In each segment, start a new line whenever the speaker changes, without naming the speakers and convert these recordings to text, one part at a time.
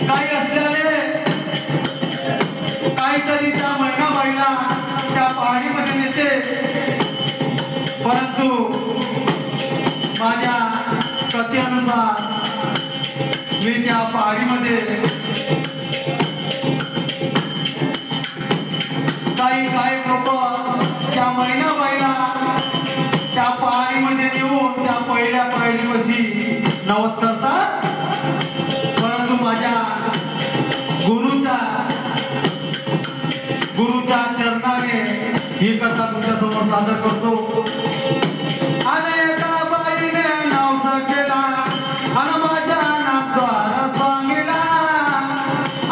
काही असल्याने काहीतरी त्या महिनाबाईला त्या पहाडीमध्ये नेते, परंतु माझ्या कथेनुसार मी त्या पहाडीमध्ये काही लोक त्या महिनाबाईला त्या पहाडीमध्ये नेऊन त्या पहिल्या पायरीवरती नवस करतात, परंतु माझ्या गुरुच्या चरणाने ही कथा तुमच्या समोर सादर करतो। आणि एका बाईने नवस केला आणि माझ्या नामद्वार स्वामीला,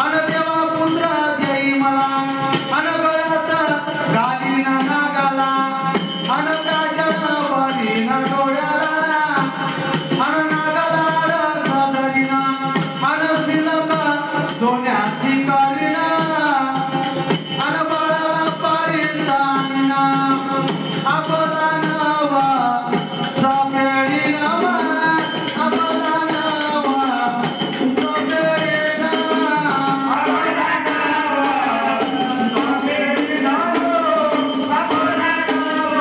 आणि देवा पुत्र देई मला, आणि गळ्यात घालीन नागाला, आणि काजळ बांधीन डोळ्याला, आणि नागाला सादरीना, आणि शिलक सोन्याची कालीना, आणि बाळाला पाडीन दानिना, आपला नावा सापेडी नावा, आपला नावा सापेडी नावा, आपला नावा सापेडी नावा, आपला नावा सापेडी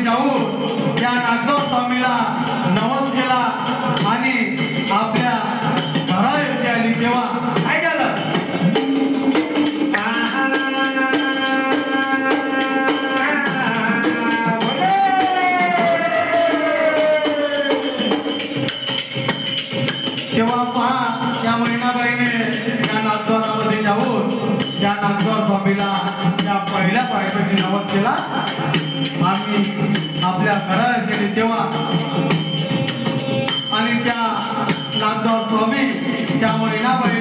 जाऊन त्या नागदेव स्वामीला नवस केला आणि आपल्या घरात आली तेव्हा काय झालं, तेव्हा पहा त्या महिनाबाईने त्या नागदेवामध्ये जाऊन त्या नागदेव स्वामीला त्या पहिल्या पायथ्याशी नवस केला। आम्ही आपल्या घरात गेले तेव्हा आणि त्या नागदेव स्वामी त्या महिनाबाई